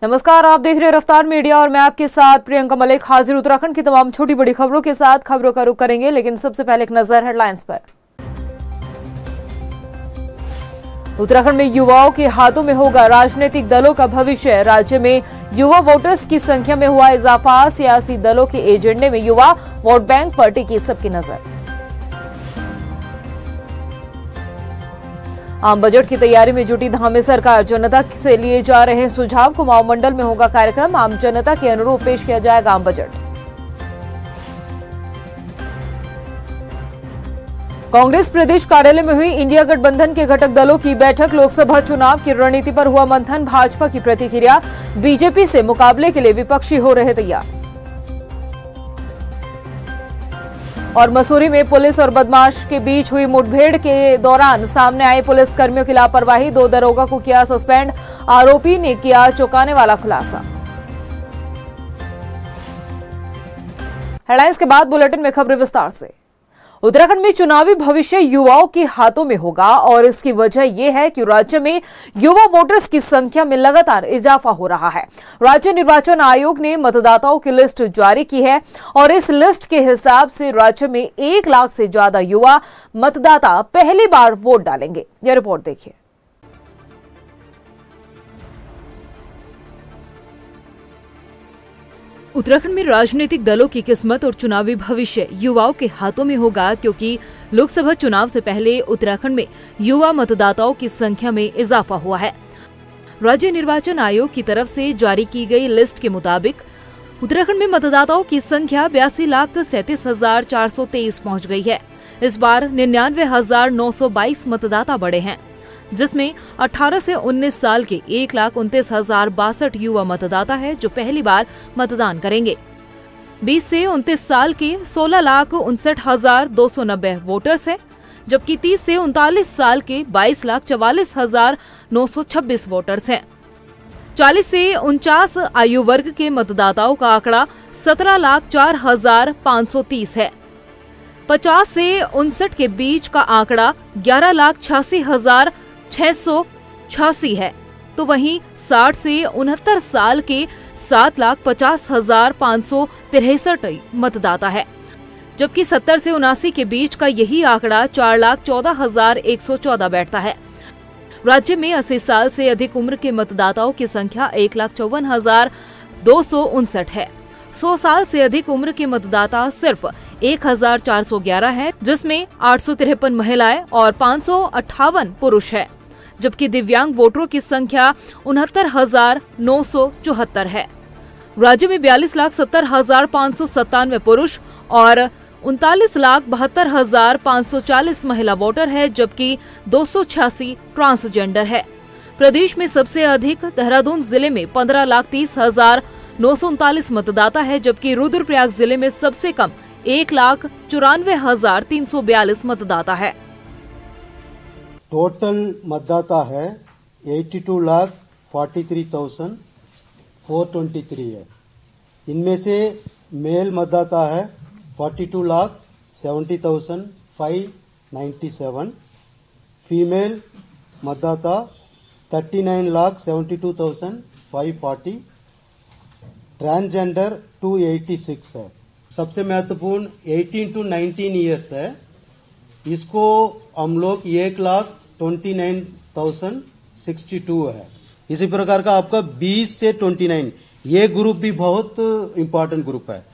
नमस्कार, आप देख रहे हैं रफ्तार मीडिया और मैं आपके साथ प्रियंका मलिक हाजिर उत्तराखंड की तमाम छोटी बड़ी खबरों के साथ। खबरों का रुख करेंगे, लेकिन सबसे पहले एक नजर हेडलाइंस पर। उत्तराखंड में युवाओं के हाथों में होगा राजनीतिक दलों का भविष्य। राज्य में युवा वोटर्स की संख्या में हुआ इजाफा। सियासी दलों के एजेंडे में युवा वोट बैंक पर टिकी सबकी नजर। आम बजट की तैयारी में जुटी धामी सरकार। जनता से लिए जा रहे सुझाव कुमाऊं मंडल में होगा कार्यक्रम। आम जनता के अनुरूप पेश किया जाएगा आम बजट। कांग्रेस प्रदेश कार्यालय में हुई इंडिया गठबंधन के घटक दलों की बैठक। लोकसभा चुनाव की रणनीति पर हुआ मंथन। भाजपा की प्रतिक्रिया। बीजेपी से मुकाबले के लिए विपक्षी हो रहे तैयार। और मसूरी में पुलिस और बदमाश के बीच हुई मुठभेड़ के दौरान सामने आई पुलिस कर्मियों की लापरवाही। 2 दरोगा को किया सस्पेंड। आरोपी ने किया चौंकाने वाला खुलासा। हेडलाइंस के बाद बुलेटिन में खबरें विस्तार से। उत्तराखंड में चुनावी भविष्य युवाओं के हाथों में होगा और इसकी वजह यह है कि राज्य में युवा वोटर्स की संख्या में लगातार इजाफा हो रहा है। राज्य निर्वाचन आयोग ने मतदाताओं की लिस्ट जारी की है और इस लिस्ट के हिसाब से राज्य में 1 लाख से ज्यादा युवा मतदाता पहली बार वोट डालेंगे। यह रिपोर्ट देखिए। उत्तराखंड में राजनीतिक दलों की किस्मत और चुनावी भविष्य युवाओं के हाथों में होगा, क्योंकि लोकसभा चुनाव से पहले उत्तराखंड में युवा मतदाताओं की संख्या में इजाफा हुआ है। राज्य निर्वाचन आयोग की तरफ से जारी की गई लिस्ट के मुताबिक उत्तराखंड में मतदाताओं की संख्या 82,37,423 पहुंच गई है। इस बार 99,922 मतदाता बढ़े हैं, जिसमें 18 से 19 साल के 1,29,062 युवा मतदाता है जो पहली बार मतदान करेंगे। 20 से 29 साल के 16,59,290 वोटर्स हैं, जबकि 30 से 39 साल के 22,44,926 वोटर्स हैं। 40 से 49 आयु वर्ग के मतदाताओं का आंकड़ा 17,04,530 है। 50 से 59 के बीच का आंकड़ा 11,86,686 है, तो वहीं 60 से 69 साल के 7,50,563 मतदाता है, जबकि 70 से 79 के बीच का यही आंकड़ा 4,14,114 बैठता है। राज्य में 80 साल से अधिक उम्र के मतदाताओं की संख्या 1,54,259 है। 100 साल से अधिक उम्र के मतदाता सिर्फ 1,411 है, जिसमें 853 महिलाएं और 558 पुरुष है, जबकि दिव्यांग वोटरों की संख्या 69,974 है। राज्य में 42,70,597 पुरुष और 39,72,540 महिला वोटर है, जबकि 286 ट्रांसजेंडर है। प्रदेश में सबसे अधिक देहरादून जिले में 15,30,939 मतदाता है, जबकि रुद्रप्रयाग जिले में सबसे कम 1,94,342 मतदाता है। टोटल मतदाता है 82,43,423 है। इनमें से मेल मतदाता है 42,70,597, फीमेल मतदाता 39,72,540, ट्रांसजेंडर 286 है। सबसे महत्वपूर्ण 18 to 19 ईयर्स है, इसको हम लोग 1,29,062 है। इसी प्रकार का आपका 20 से 29 ये ग्रुप भी बहुत इम्पोर्टेंट ग्रुप है।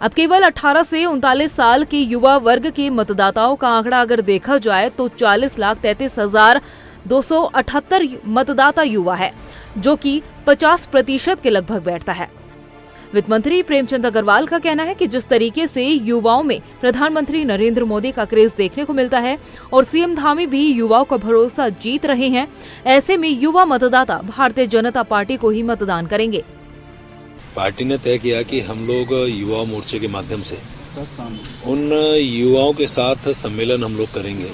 अब केवल 18 से 39 साल के युवा वर्ग के मतदाताओं का आंकड़ा अगर देखा जाए तो 40,33,278 मतदाता युवा है, जो कि 50% के लगभग बैठता है। वित्त मंत्री प्रेमचंद अग्रवाल का कहना है कि जिस तरीके से युवाओं में प्रधानमंत्री नरेंद्र मोदी का क्रेज देखने को मिलता है और सीएम धामी भी युवाओं का भरोसा जीत रहे हैं, ऐसे में युवा मतदाता भारतीय जनता पार्टी को ही मतदान करेंगे। पार्टी ने तय किया कि हम लोग युवा मोर्चे के माध्यम से उन युवाओं के साथ सम्मेलन हम लोग करेंगे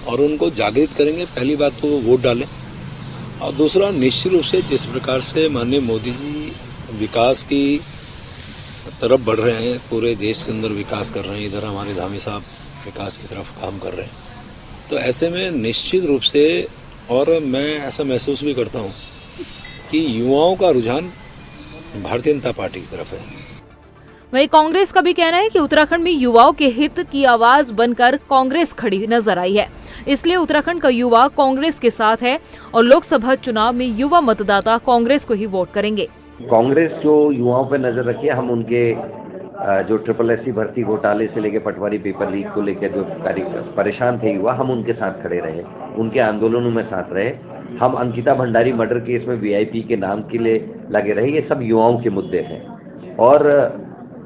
और उनको जागृत करेंगे। पहली बात तो वो वोट डालें, और दूसरा निश्चित रूप से जिस प्रकार से माननीय मोदी जी विकास की तरफ बढ़ रहे हैं, पूरे देश के अंदर विकास कर रहे हैं, इधर हमारे धामी साहब विकास की तरफ काम कर रहे हैं, तो ऐसे में निश्चित रूप से, और मैं ऐसा महसूस भी करता हूँ कि युवाओं का रुझान भारतीय जनता पार्टी की तरफ है। वहीं कांग्रेस का भी कहना है कि उत्तराखंड में युवाओं के हित की आवाज बनकर कांग्रेस खड़ी नजर आई है, इसलिए उत्तराखंड का युवा कांग्रेस के साथ है और लोकसभा चुनाव में युवा मतदाता कांग्रेस को ही वोट करेंगे। कांग्रेस जो युवाओं पर नजर रखी है, हम उनके जो SSSC भर्ती घोटाले से लेकर पटवारी पेपर लीक को लेकर जो परेशान थे युवा, हम उनके साथ खड़े रहे, उनके आंदोलनों में साथ रहे। हम अंकिता भंडारी मर्डर केस में VIP के नाम के लिए लगे रहे। ये सब युवाओं के मुद्दे हैं और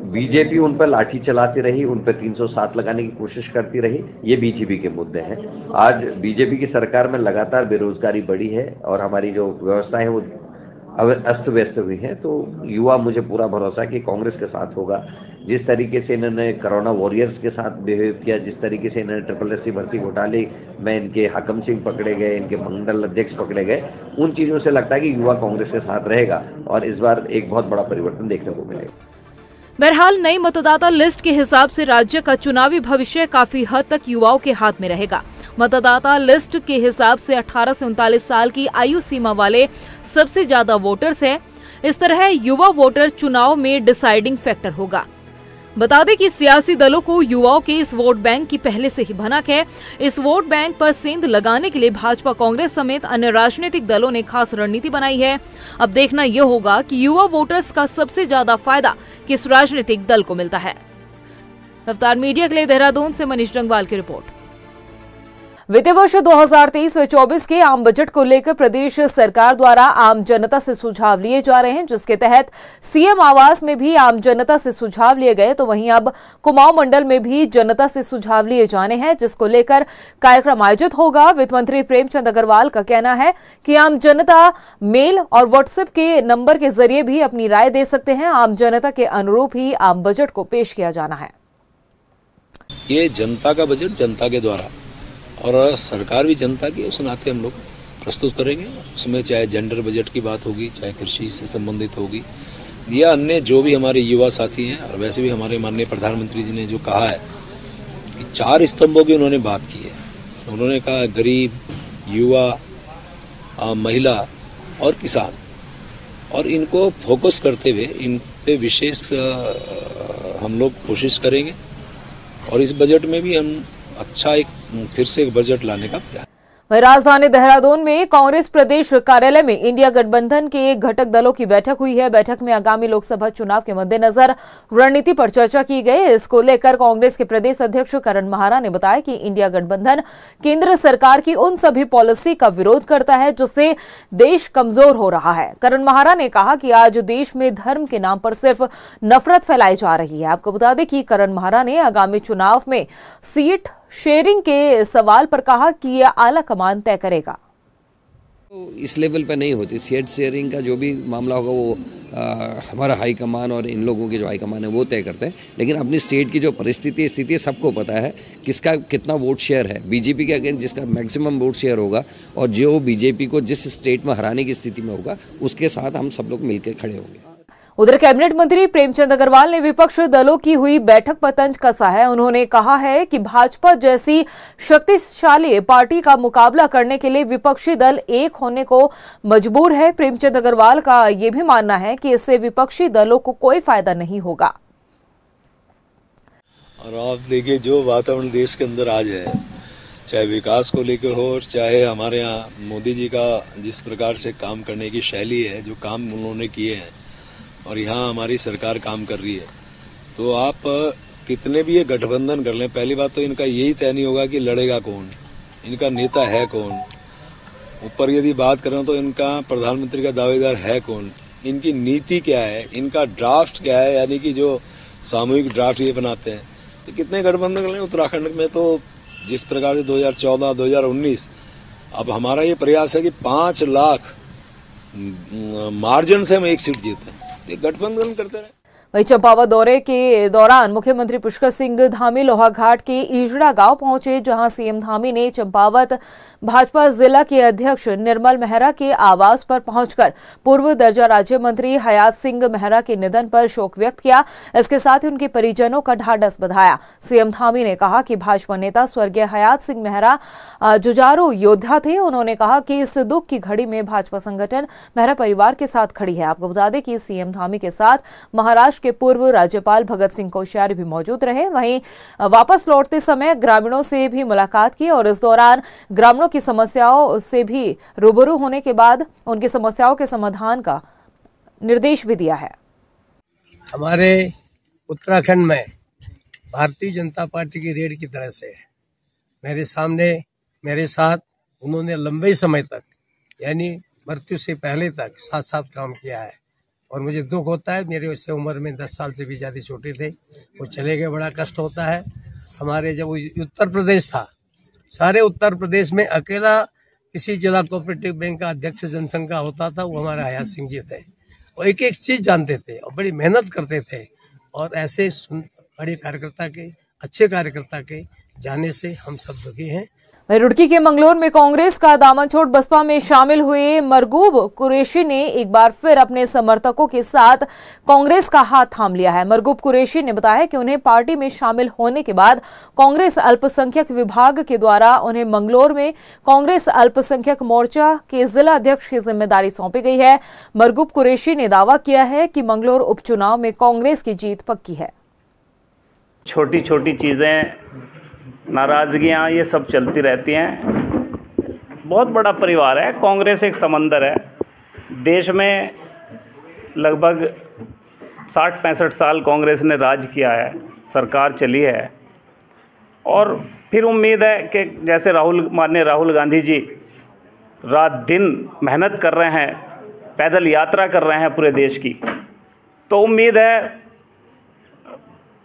बीजेपी उन पर लाठी चलाती रही, उन पर 307 लगाने की कोशिश करती रही। ये BJP के मुद्दे हैं। आज BJP की सरकार में लगातार बेरोजगारी बढ़ी है और हमारी जो व्यवस्था है वो अस्त व्यस्त हुई है। तो युवा, मुझे पूरा भरोसा है कि कांग्रेस के साथ होगा। जिस तरीके से इन्होंने कोरोना वॉरियर्स के साथ बिहेव किया, जिस तरीके से इन्होंने SSSC भर्ती घोटाले में इनके हाकम सिंह पकड़े गए, इनके मंडल अध्यक्ष पकड़े गए, उन चीजों से लगता है कि युवा कांग्रेस के साथ रहेगा और इस बार एक बहुत बड़ा परिवर्तन देखने को मिलेगा। बहरहाल नई मतदाता लिस्ट के हिसाब से राज्य का चुनावी भविष्य काफी हद तक युवाओं के हाथ में रहेगा। मतदाता लिस्ट के हिसाब से 18 से 39 साल की आयु सीमा वाले सबसे ज्यादा वोटर्स हैं। इस तरह युवा वोटर चुनाव में डिसाइडिंग फैक्टर होगा। बता दें कि सियासी दलों को युवाओं के इस वोट बैंक की पहले से ही भनक है। इस वोट बैंक पर सेंध लगाने के लिए भाजपा, कांग्रेस समेत अन्य राजनीतिक दलों ने खास रणनीति बनाई है। अब देखना यह होगा कि युवा वोटर्स का सबसे ज्यादा फायदा किस राजनीतिक दल को मिलता है। रफ्तार मीडिया के लिए देहरादून से मनीष डंगवाल की रिपोर्ट। वित्तीय वर्ष 2023-24 के आम बजट को लेकर प्रदेश सरकार द्वारा आम जनता से सुझाव लिए जा रहे हैं, जिसके तहत CM आवास में भी आम जनता से सुझाव लिए गए, तो वहीं अब कुमाऊं मंडल में भी जनता से सुझाव लिए जाने हैं, जिसको लेकर कार्यक्रम आयोजित होगा। वित्त मंत्री प्रेमचंद अग्रवाल का कहना है कि आम जनता मेल और व्हाट्सएप के नंबर के जरिए भी अपनी राय दे सकते हैं। आम जनता के अनुरूप ही आम बजट को पेश किया जाना है। ये जनता का बजट जनता के द्वारा और सरकार भी जनता की, उस नाते हम लोग प्रस्तुत करेंगे। उसमें चाहे जेंडर बजट की बात होगी, चाहे कृषि से संबंधित होगी या अन्य जो भी हमारे युवा साथी हैं। और वैसे भी हमारे माननीय प्रधानमंत्री जी ने जो कहा है कि 4 स्तंभों की उन्होंने बात की है। उन्होंने कहा गरीब, युवा, महिला और किसान, और इनको फोकस करते हुए इन पे विशेष हम लोग कोशिश करेंगे और इस बजट में भी हम अच्छा फिर से एक बजट लाने का प्लान। वहीं राजधानी देहरादून में कांग्रेस प्रदेश कार्यालय में इंडिया गठबंधन के घटक दलों की बैठक हुई है। बैठक में आगामी लोकसभा चुनाव के मद्देनजर रणनीति पर चर्चा की गई। इसको लेकर कांग्रेस के प्रदेश अध्यक्ष करण महारा ने बताया कि इंडिया गठबंधन केंद्र सरकार की उन सभी पॉलिसी का विरोध करता है जिससे देश कमजोर हो रहा है। करण महारा ने कहा कि आज देश में धर्म के नाम पर सिर्फ नफरत फैलाई जा रही है। आपको बता दें कि करण महारा ने आगामी चुनाव में सीट शेयरिंग के सवाल पर कहा कि यह आला कमान तय करेगा। तो इस लेवल पे नहीं होती सीट शेयरिंग का जो भी मामला होगा वो हमारा हाई कमान और इन लोगों के जो हाई कमान है वो तय करते हैं। लेकिन अपनी स्टेट की जो परिस्थिति स्थिति सबको पता है किसका कितना वोट शेयर है। बीजेपी के अगेंस्ट जिसका मैक्सिमम वोट शेयर होगा और जो बीजेपी को जिस स्टेट में हराने की स्थिति में होगा उसके साथ हम सब लोग मिलकर खड़े होंगे। उधर कैबिनेट मंत्री प्रेमचंद अग्रवाल ने विपक्ष दलों की हुई बैठक पर तंज कसा है। उन्होंने कहा है कि भाजपा जैसी शक्तिशाली पार्टी का मुकाबला करने के लिए विपक्षी दल एक होने को मजबूर है। प्रेमचंद अग्रवाल का यह भी मानना है कि इससे विपक्षी दलों को कोई फायदा नहीं होगा। और आप देखिए जो वातावरण देश के अंदर आज है, चाहे विकास को लेकर हो और चाहे हमारे यहाँ मोदी जी का जिस प्रकार से काम करने की शैली है, जो काम उन्होंने किए हैं और यहाँ हमारी सरकार काम कर रही है, तो आप कितने भी ये गठबंधन कर लें, पहली बात तो इनका यही तय नहीं होगा कि लड़ेगा कौन, इनका नेता है कौन। ऊपर यदि बात करें तो इनका प्रधानमंत्री का दावेदार है कौन, इनकी नीति क्या है, इनका ड्राफ्ट क्या है, यानी कि जो सामूहिक ड्राफ्ट ये बनाते हैं। तो कितने गठबंधन कर लें। उत्तराखंड में तो जिस प्रकार से 2014, 2019, अब हमारा ये प्रयास है कि 5 लाख मार्जिन से हम एक सीट जीते हैं। गठबंधन करते रहे। वहीं चंपावत दौरे के दौरान मुख्यमंत्री पुष्कर सिंह धामी लोहाघाट के ईजड़ा गांव पहुंचे, जहां सीएम धामी ने चंपावत भाजपा जिला के अध्यक्ष निर्मल मेहरा के आवास पर पहुंचकर पूर्व दर्जा राज्य मंत्री हयात सिंह मेहरा के निधन पर शोक व्यक्त किया। इसके साथ ही उनके परिजनों का ढांढस बंधाया। सीएम धामी ने कहा कि भाजपा नेता स्वर्गीय हयात सिंह मेहरा जुझारू योद्धा थे। उन्होंने कहा कि इस दुख की घड़ी में भाजपा संगठन मेहरा परिवार के साथ खड़ी है। आपको बता दें कि सीएम धामी के साथ महाराष्ट्र के पूर्व राज्यपाल भगत सिंह कोश्यारी भी मौजूद रहे। वहीं वापस लौटते समय ग्रामीणों से भी मुलाकात की और इस दौरान ग्रामीणों की समस्याओं से भी रूबरू होने के बाद उनकी समस्याओं के समाधान का निर्देश भी दिया है। हमारे उत्तराखंड में भारतीय जनता पार्टी की रेड की तरह से मेरे सामने मेरे साथ उन्होंने लंबे समय तक यानी मृत्यु से पहले तक साथ साथ काम किया है और मुझे दुख होता है। मेरे उससे उम्र में 10 साल से भी ज़्यादा छोटे थे, वो चले गए, बड़ा कष्ट होता है। हमारे जब उत्तर प्रदेश था, सारे उत्तर प्रदेश में अकेला किसी जिला कोऑपरेटिव बैंक का अध्यक्ष जनसंघ का होता था, वो हमारे हयात सिंह जी थे। वो एक एक चीज़ जानते थे और बड़ी मेहनत करते थे और ऐसे बड़े कार्यकर्ता के, अच्छे कार्यकर्ता के जाने से हम सब दुखी हैं। वहीं रुड़की के मंगलोर में कांग्रेस का दामन छोड़ बसपा में शामिल हुए मरगूब कुरैशी ने एक बार फिर अपने समर्थकों के साथ कांग्रेस का हाथ थाम लिया है। मरगूब कुरैशी ने बताया कि उन्हें पार्टी में शामिल होने के बाद कांग्रेस अल्पसंख्यक विभाग के द्वारा उन्हें मंगलोर में कांग्रेस अल्पसंख्यक मोर्चा के जिला अध्यक्ष की जिम्मेदारी सौंपी गई है। मरगूब कुरैशी ने दावा किया है कि मंगलोर उपचुनाव में कांग्रेस की जीत पक्की है। छोटी छोटी चीजें, नाराजगियां, ये सब चलती रहती हैं। बहुत बड़ा परिवार है, कांग्रेस एक समंदर है। देश में लगभग 60-65 साल कांग्रेस ने राज किया है, सरकार चली है और फिर उम्मीद है कि जैसे माननीय राहुल गांधी जी रात दिन मेहनत कर रहे हैं, पैदल यात्रा कर रहे हैं पूरे देश की, तो उम्मीद है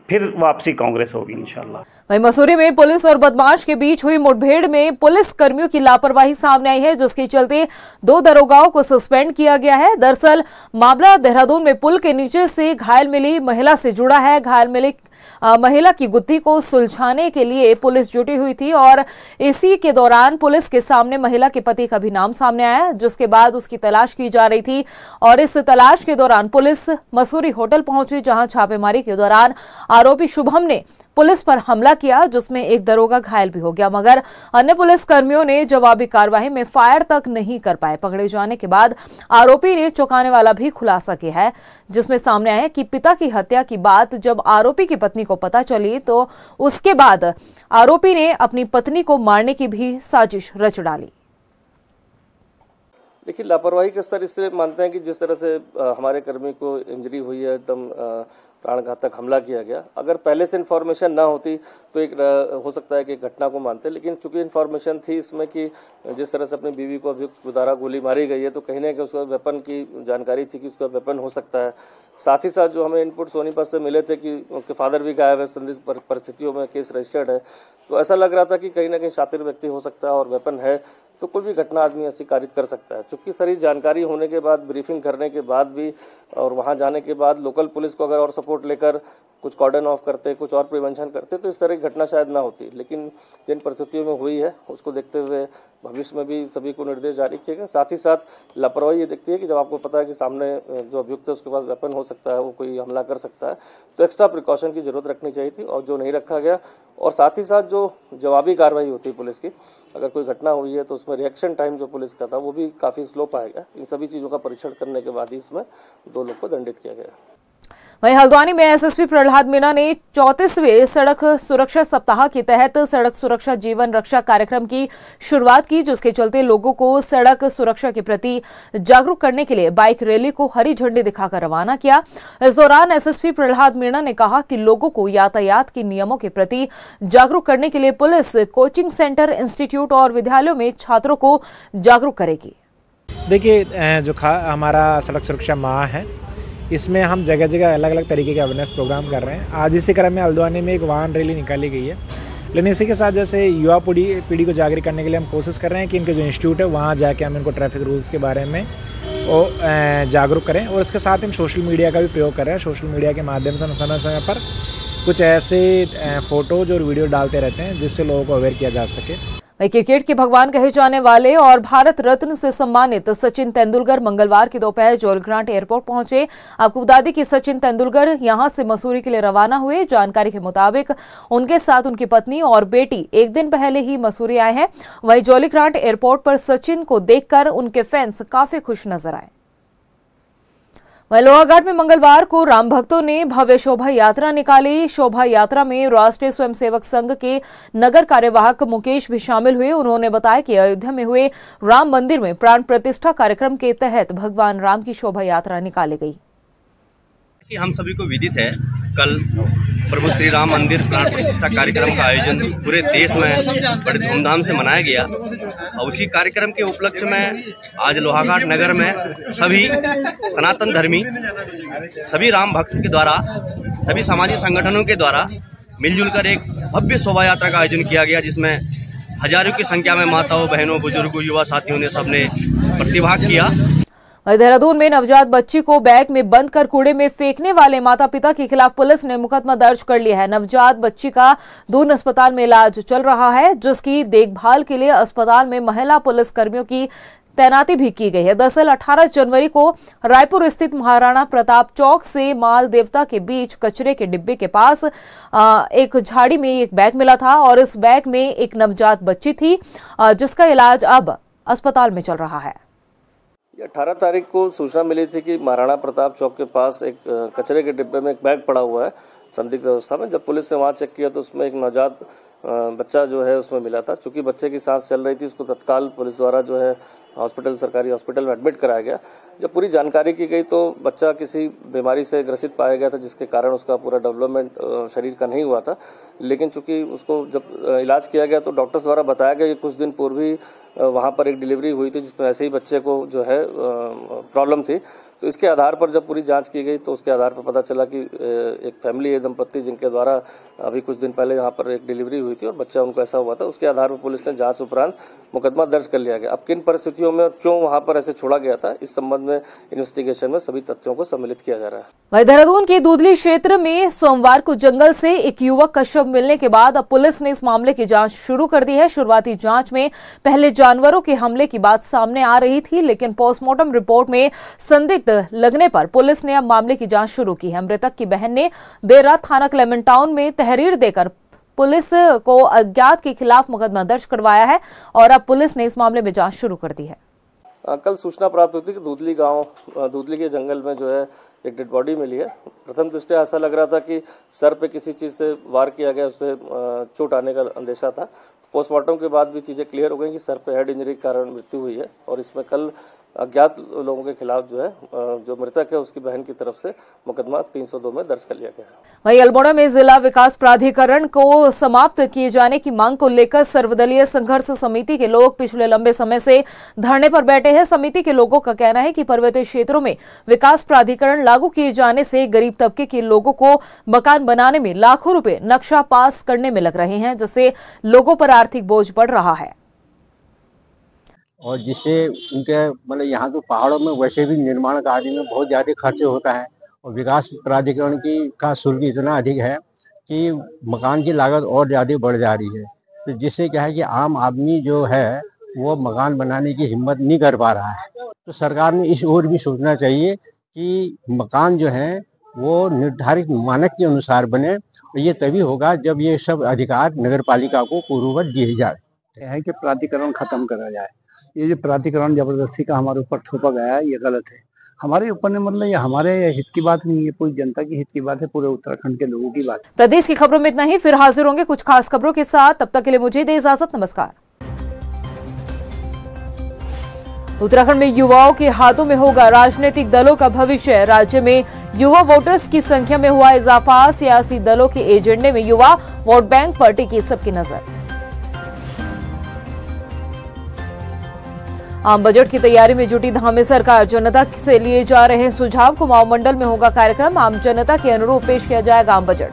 फिर वापसी कांग्रेस होगी इंशाल्लाह। वहीं मसूरी में पुलिस और बदमाश के बीच हुई मुठभेड़ में पुलिस कर्मियों की लापरवाही सामने आई है, जिसके चलते 2 दरोगाओं को सस्पेंड किया गया है। दरअसल मामला देहरादून में पुल के नीचे से घायल मिली महिला से जुड़ा है। घायल मिली महिला की गुत्थी को सुलझाने के लिए पुलिस जुटी हुई थी और इसी के दौरान पुलिस के सामने महिला के पति का भी नाम सामने आया, जिसके बाद उसकी तलाश की जा रही थी और इस तलाश के दौरान पुलिस मसूरी होटल पहुंची, जहां छापेमारी के दौरान आरोपी शुभम ने पुलिस पर हमला किया, जिसमें एक दरोगा घायल भी हो गया, मगर अन्य पुलिस कर्मियों ने जवाबी कार्रवाई में फायर तक नहीं कर पाए। पकड़े जाने के बाद आरोपी ने चौंकाने वाला भी खुलासा किया है, जिसमें सामने आया कि पिता की हत्या की बात जब आरोपी की पत्नी को पता चली तो उसके बाद आरोपी ने अपनी पत्नी को मारने की भी साजिश रच डाली। देखिए, लापरवाही का स्तर इसलिए मानते हैं कि जिस तरह से हमारे कर्मी को इंजरी हुई है, एकदम प्राणघातक हमला किया गया। अगर पहले से इन्फॉर्मेशन ना होती तो एक हो सकता है कि घटना को मानते, लेकिन चूंकि इन्फॉर्मेशन थी इसमें कि जिस तरह से अपनी बीवी को अभियुक्त द्वारा गोली मारी गई है, तो कहीं ना कहीं उसका वेपन की जानकारी थी कि उसका वेपन हो सकता है। साथ ही साथ जो हमें इनपुट सोनीपत से मिले थे कि उनके फादर भी गायब है, संदिग्ध परिस्थितियों में केस रजिस्टर्ड है, तो ऐसा लग रहा था कि कहीं ना कहीं शातिर व्यक्ति हो सकता है और वेपन है, तो कोई भी घटना आदमी ऐसी कारित कर सकता है। चूंकि सारी जानकारी होने के बाद, ब्रीफिंग करने के बाद भी और वहां जाने के बाद लोकल पुलिस को अगर और सपोर्ट लेकर कुछ कॉर्डन ऑफ करते, कुछ और प्रिवेंशन करते, तो इस तरह की घटना शायद ना होती। लेकिन जिन परिस्थितियों में हुई है उसको देखते हुए भविष्य में भी सभी को निर्देश जारी किए गए। साथ ही साथ लापरवाही ये देखती है कि जब आपको पता है कि सामने जो अभियुक्त है उसके पास वेपन हो सकता है, वो कोई हमला कर सकता है, तो एक्स्ट्रा प्रिकॉशन की जरूरत रखनी चाहिए थी और जो नहीं रखा गया। और साथ ही साथ जो जवाबी कार्रवाई होती है पुलिस की, अगर कोई घटना हुई है तो उसमें रिएक्शन टाइम जो पुलिस का था वो भी काफी स्लो पाया गया। इन सभी चीजों का परीक्षण करने के बाद ही इसमें 2 लोग को दंडित किया गया। वहीं हल्द्वानी में एसएसपी प्रहलाद मीणा ने 34वें सड़क सुरक्षा सप्ताह के तहत सड़क सुरक्षा जीवन रक्षा कार्यक्रम की शुरुआत की, जिसके चलते लोगों को सड़क सुरक्षा के प्रति जागरूक करने के लिए बाइक रैली को हरी झंडी दिखाकर रवाना किया। इस दौरान एसएसपी प्रहलाद मीणा ने कहा कि लोगों को यातायात के नियमों के प्रति जागरूक करने के लिए पुलिस कोचिंग सेंटर, इंस्टीट्यूट और विद्यालयों में छात्रों को जागरूक करेगी। देखिए, जो हमारा सड़क सुरक्षा माह है, इसमें हम जगह जगह अलग अलग तरीके के अवेयरनेस प्रोग्राम कर रहे हैं। आज इसी क्रम में हल्द्वानी में एक वाहन रैली निकाली गई है, लेकिन इसी के साथ जैसे युवा पीढ़ी को जागरूक करने के लिए हम कोशिश कर रहे हैं कि इनके जो इंस्टीट्यूट है वहाँ जाके हम इनको ट्रैफिक रूल्स के बारे में जागरूक करें। और इसके साथ हम सोशल मीडिया का भी प्रयोग कर रहे हैं। सोशल मीडिया के माध्यम से हम समय समय पर कुछ ऐसे फ़ोटोज़ और वीडियो डालते रहते हैं जिससे लोगों को अवेयर किया जा सके। वहीं क्रिकेट के भगवान कहे जाने वाले और भारत रत्न से सम्मानित सचिन तेंदुलकर मंगलवार की दोपहर जॉली ग्रांट एयरपोर्ट पहुंचे। आपको बता दें कि सचिन तेंदुलकर यहां से मसूरी के लिए रवाना हुए। जानकारी के मुताबिक उनके साथ उनकी पत्नी और बेटी एक दिन पहले ही मसूरी आए हैं। वहीं जॉली ग्रांट एयरपोर्ट पर सचिन को देखकर उनके फैंस काफी खुश नजर आए। वहीं लोहाघाट में मंगलवार को राम भक्तों ने भव्य शोभा यात्रा निकाली। शोभा यात्रा में राष्ट्रीय स्वयंसेवक संघ के नगर कार्यवाहक मुकेश भी शामिल हुए। उन्होंने बताया कि अयोध्या में हुए राम मंदिर में प्राण प्रतिष्ठा कार्यक्रम के तहत भगवान राम की शोभा यात्रा निकाली गई। कि हम सभी को विदित है, कल प्रभु श्री राम मंदिर प्राण प्रतिष्ठा कार्यक्रम का आयोजन पूरे देश में बड़े धूमधाम से मनाया गया। और उसी कार्यक्रम के उपलक्ष्य में आज लोहाघाट नगर में सभी सनातन धर्मी, सभी राम भक्त के द्वारा, सभी सामाजिक संगठनों के द्वारा मिलजुल कर एक भव्य शोभा यात्रा का आयोजन किया गया, जिसमें हजारों की संख्या में माताओं, बहनों, बुजुर्गों, युवा साथियों ने सबने प्रतिभाग किया। वहीं देहरादून में नवजात बच्ची को बैग में बंद कर कूड़े में फेंकने वाले माता पिता के खिलाफ पुलिस ने मुकदमा दर्ज कर लिया है। नवजात बच्ची का दून अस्पताल में इलाज चल रहा है, जिसकी देखभाल के लिए अस्पताल में महिला पुलिस कर्मियों की तैनाती भी की गई है। दरअसल 18 जनवरी को रायपुर स्थित महाराणा प्रताप चौक से माल देवता के बीच कचरे के डिब्बे के पास एक झाड़ी में एक बैग मिला था और इस बैग में एक नवजात बच्ची थी, जिसका इलाज अब अस्पताल में चल रहा है। 18 तारीख को सूचना मिली थी कि महाराणा प्रताप चौक के पास एक कचरे के डिब्बे में एक बैग पड़ा हुआ है संदिग्ध अवस्था में। जब पुलिस ने वहां चेक किया तो उसमें एक नवजात बच्चा जो है उसमें मिला था। चूंकि बच्चे की सांस चल रही थी, उसको तत्काल पुलिस द्वारा जो है हॉस्पिटल, सरकारी हॉस्पिटल में एडमिट कराया गया। जब पूरी जानकारी की गई तो बच्चा किसी बीमारी से ग्रसित पाया गया था, जिसके कारण उसका पूरा डेवलपमेंट शरीर का नहीं हुआ था। लेकिन चूंकि उसको जब इलाज किया गया तो डॉक्टर्स द्वारा बताया गया कि कुछ दिन पूर्व ही वहाँ पर एक डिलीवरी हुई थी, जिसमें ऐसे ही बच्चे को जो है प्रॉब्लम थी। तो इसके आधार पर जब पूरी जांच की गई तो उसके आधार पर पता चला कि एक फैमिली है, दंपत्ति, जिनके द्वारा अभी कुछ दिन पहले यहाँ पर एक डिलीवरी हुई थी और बच्चा उनको ऐसा हुआ था। उसके आधार पर पुलिस ने जांच उपरांत मुकदमा दर्ज कर लिया गया। अब किन परिस्थितियों में और क्यों वहाँ पर ऐसे छोड़ा गया था, इस संबंध में इन्वेस्टिगेशन में सभी तथ्यों को सम्मिलित किया जा रहा है। वहीं देहरादून के दूधली क्षेत्र में सोमवार को जंगल से एक युवक का शव मिलने के बाद अब पुलिस ने इस मामले की जांच शुरू कर दी है। शुरुआती जांच में पहले जानवरों के हमले की बात सामने आ रही थी, लेकिन पोस्टमार्टम रिपोर्ट में संदिग्ध लगने पर पुलिस ने अब मामले की जांच शुरू की है। मृतक की बहन ने देर रात थाना क्लेमेंट टाउन में तहरीर देकर पुलिस को अज्ञात के खिलाफ मुकदमा दर्ज करवाया है और अब पुलिस ने इस मामले में जांच शुरू कर दी है। कल सूचना प्राप्त हुई थी कि दूधली के जंगल में जो है एक डेड बॉडी मिली है। प्रथम दृष्टया ऐसा लग रहा था कि सर पे किसी चीज़ से वार किया गया, उससे चोट आने का अंदेशा था। पोस्टमार्टम के बाद भी चीज़ें क्लियर हो गई कि सर पे हेड इंजरी के कारण मृत्यु हुई है और इसमें कल अज्ञात लोगों के खिलाफ जो है जो मृतक है उसकी बहन की तरफ से मुकदमा 302 में दर्ज कर लिया गया है। वहीं अल्मोड़ा में जिला विकास प्राधिकरण को समाप्त किए जाने की मांग को लेकर सर्वदलीय संघर्ष समिति के लोग पिछले लंबे समय से धरने पर बैठे हैं। समिति के लोगों का कहना है कि पर्वतीय क्षेत्रों में विकास प्राधिकरण लागू किए जाने से गरीब तबके के लोगों को मकान बनाने में लाखों रुपए नक्शा पास करने में लग रहे हैं, जिससे लोगों पर आर्थिक बोझ बढ़ रहा है और जिससे उनके मतलब यहाँ तो पहाड़ों में वैसे भी निर्माण कार्य में बहुत ज़्यादा खर्च होता है और विकास प्राधिकरण का शुल्क इतना अधिक है कि मकान की लागत और ज़्यादा बढ़ जा रही है। तो जिससे क्या है कि आम आदमी जो है वो मकान बनाने की हिम्मत नहीं कर पा रहा है। तो सरकार ने इस ओर भी सोचना चाहिए कि मकान जो है वो निर्धारित मानक के अनुसार बने और ये तभी होगा जब ये सब अधिकार नगर पालिका को पूर्ववत दिए जाए। है कि प्राधिकरण खत्म करा जाए। ये जो प्राधिकरण जबरदस्ती का हमारे ऊपर थोपा गया है ये गलत है। हमारे ऊपर ने मतलब ये हमारे हित की बात नहीं है, पूरी जनता की हित की बात है, पूरे उत्तराखंड के लोगों की बात है। प्रदेश की खबरों में इतना ही, फिर हाजिर होंगे कुछ खास खबरों के साथ। तब तक के लिए मुझे दे इजाजत, नमस्कार। उत्तराखंड में युवाओं के हाथों में होगा राजनीतिक दलों का भविष्य। राज्य में युवा वोटर्स की संख्या में हुआ इजाफा। सियासी दलों के एजेंडे में युवा वोट बैंक पर टिकी सबकी नजर। आम बजट की तैयारी में जुटी धामी सरकार। जनता से लिए जा रहे सुझाव कुमाऊं मंडल में होगा कार्यक्रम। आम जनता के अनुरूप पेश किया जाएगा आम बजट।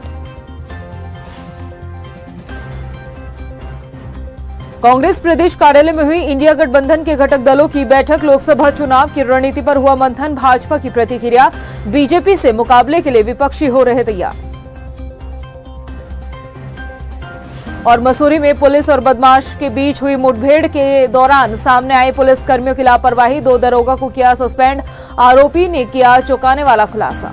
कांग्रेस प्रदेश कार्यालय में हुई इंडिया गठबंधन के घटक दलों की बैठक। लोकसभा चुनाव की रणनीति पर हुआ मंथन। भाजपा की प्रतिक्रिया, बीजेपी से मुकाबले के लिए विपक्षी हो रहे तैयार। और मसूरी में पुलिस और बदमाश के बीच हुई मुठभेड़ के दौरान सामने आई पुलिस कर्मियों की लापरवाही। 2 दरोगा को किया सस्पेंड। आरोपी ने किया चौंकाने वाला खुलासा।